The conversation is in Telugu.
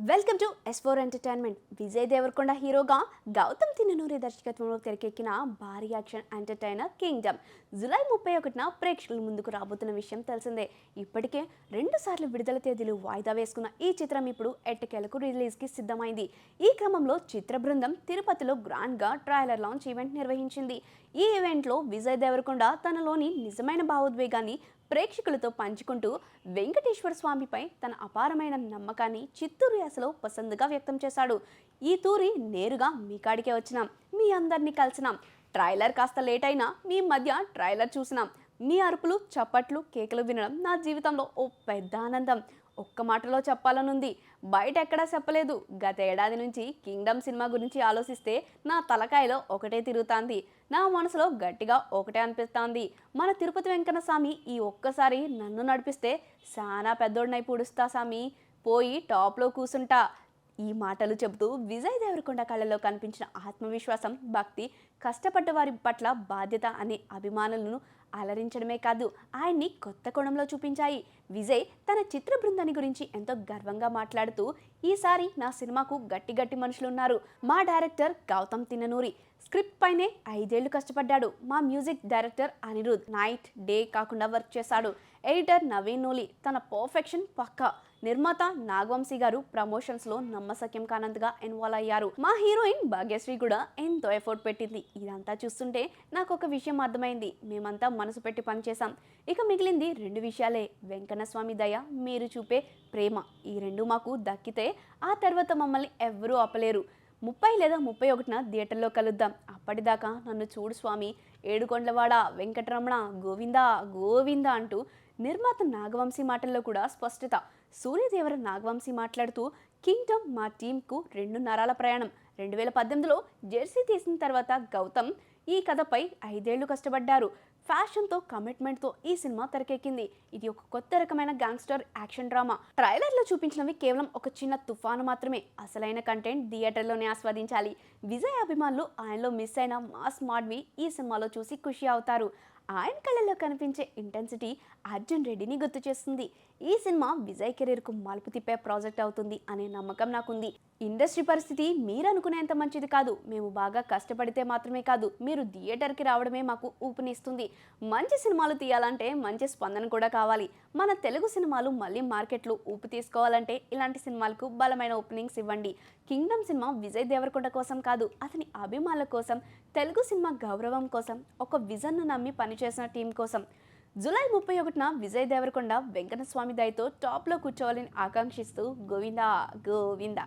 Welcome to S4 entertainment. Vijay Devarakonda హీరోగా గౌతమ్ తిన్ననూరి దర్శకత్వంలో తెరకెక్కిన భారీ యాక్షన్ ఎంటర్టైనర్ కింగ్డమ్ జూలై 31న ప్రేక్షకుల ముందుకు రాబోతున్న విషయం తెలిసిందే. ఇప్పటికే 2 సార్లు విడుదల తేదీలు వాయిదా వేసుకున్న ఈ చిత్రం ఇప్పుడు ఎట్టకేలకు రిలీజ్కి సిద్ధమైంది. ఈ క్రమంలో చిత్ర బృందం తిరుపతిలో గ్రాండ్గా ట్రైలర్ లాంచ్ ఈవెంట్ నిర్వహించింది. ఈ ఈవెంట్లో విజయ్ దేవరకొండ తనలోని నిజమైన భావోద్వేగాన్ని ప్రేక్షకులతో పంచుకుంటూ వెంకటేశ్వర స్వామిపై తన అపారమైన నమ్మకాన్ని చిత్తూరు యాసలో పసందుగా వ్యక్తం చేశాడు. ఈ తూరి నేరుగా మీ కాడికే వచ్చినాం, మీ అందరినీ కలిసినాం. ట్రైలర్ కాస్త లేట్ అయినా మీ మధ్య ట్రైలర్ చూసినాం. మీ అరుపులు, చప్పట్లు, కేకలు వినడం నా జీవితంలో ఓ పెద్ద ఆనందం. ఒక్క మాటలో చెప్పాలనుంది, బయట ఎక్కడా చెప్పలేదు. గత ఏడాది నుంచి కింగ్డమ్ సినిమా గురించి ఆలోచిస్తే నా తలకాయలో ఒకటే తిరుగుతాంది. నా మనసులో గట్టిగా ఒకటే అనిపిస్తోంది, మన తిరుపతి వెంకన్న స్వామి ఈ ఒక్కసారి నన్ను నడిపిస్తే చాలా పెద్దోడినై పూడుస్తా స్వామి, పోయి టాప్లో కూసుంటా. ఈ మాటలు చెబుతూ విజయ్ దేవరకొండ కళ్ళలో కనిపించిన ఆత్మవిశ్వాసం, భక్తి, కష్టపడ్డ వారి పట్ల బాధ్యత అనే అభిమానులను అలరించడమే కాదు, ఆయన్ని కొత్త కోణంలో చూపించాయి. విజయ్ తన చిత్ర బృందాన్ని గురించి ఎంతో గర్వంగా మాట్లాడుతూ, ఈసారి నా సినిమాకు గట్టి గట్టి మనుషులు ఉన్నారు. మా డైరెక్టర్ గౌతమ్ తిన్ననూరి స్క్రిప్ట్ పైనే 5 ఏళ్లు కష్టపడ్డాడు. మా music director Anirudh night day కాకుండా వర్క్ చేశాడు. ఎడిటర్ నవీన్ నూలి తన పర్ఫెక్షన్ పక్కా. నిర్మాత నాగవంశీ గారు ప్రమోషన్స్లో నమ్మశక్యం కానంతగా ఇన్వాల్వ్ అయ్యారు. మా హీరోయిన్ భాగ్యశ్రీ కూడా ఎంతో ఎఫర్ట్ పెట్టింది. ఇదంతా చూస్తుంటే నాకు ఒక విషయం అర్థమైంది, మేమంతా మనసు పెట్టి పనిచేశాం. ఇక మిగిలింది 2 విషయాలే, వెంకన్న స్వామి దయ, మీరు చూపే ప్రేమ. ఈ 2 మాకు దక్కితే ఆ తర్వాత మమ్మల్ని ఎవ్వరూ ఆపలేరు. 30 లేదా 31న థియేటర్లో కలుద్దాం. అప్పటిదాకా నన్ను చూడు స్వామి, ఏడుకొండలవాడ వెంకటరమణ గోవిందా గోవిందా అంటూ నిర్మాత నాగవంశీ మాటల్లో కూడా స్పష్టత. సూర్యదేవర నాగవంశీ మాట్లాడుతూ, కింగ్డమ్ మా టీంకు 2 నరాల ప్రయాణం. 2018లో జెర్సీ తీసిన తర్వాత గౌతమ్ ఈ కథపై 5 ఏళ్లు కష్టపడ్డారు. ఫ్యాషన్తో, కమిట్మెంట్తో ఈ సినిమా తెరకెక్కింది. ఇది ఒక కొత్త రకమైన గ్యాంగ్స్టర్ యాక్షన్ డ్రామా. ట్రైలర్లో చూపించినవి కేవలం ఒక చిన్న తుఫాను మాత్రమే. అసలైన కంటెంట్ థియేటర్లోనే ఆస్వాదించాలి. విజయ్ అభిమానులు ఆయనలో మిస్ అయిన మాస్ మాడ్వి ఈ సినిమాలో చూసి ఖుషి అవుతారు. ఆయన కళ్ళల్లో కనిపించే ఇంటెన్సిటీ అర్జున్ రెడ్డిని గుర్తు చేస్తుంది. ఈ సినిమా విజయ్ కెరీర్కు మలుపు తిప్పే ప్రాజెక్ట్ అవుతుంది అనే నమ్మకం నాకుంది. ఇండస్ట్రీ పరిస్థితి మీరు అనుకునేంత మంచిది కాదు. మేము బాగా కష్టపడితే మాత్రమే కాదు, మీరు థియేటర్కి రావడమే మాకు ఊపునిస్తుంది. మంచి సినిమాలు తీయాలంటే మంచి స్పందన కూడా కావాలి. మన తెలుగు సినిమాలు మళ్ళీ మార్కెట్లో ఊపు తీసుకోవాలంటే ఇలాంటి సినిమాలకు బలమైన ఓపెనింగ్స్ ఇవ్వండి. కింగ్డమ్ సినిమా విజయ్ దేవరకొండ కోసం కాదు, అతని అభిమానుల కోసం, తెలుగు సినిమా గౌరవం కోసం, ఒక విజన్ను నమ్మి పనిచేసిన టీం కోసం. జూలై 31న విజయ్ దేవరకొండ వెంకన్న స్వామి దయతో టాప్లో కూర్చోవాలని ఆకాంక్షిస్తూ గోవిందా గోవిందా.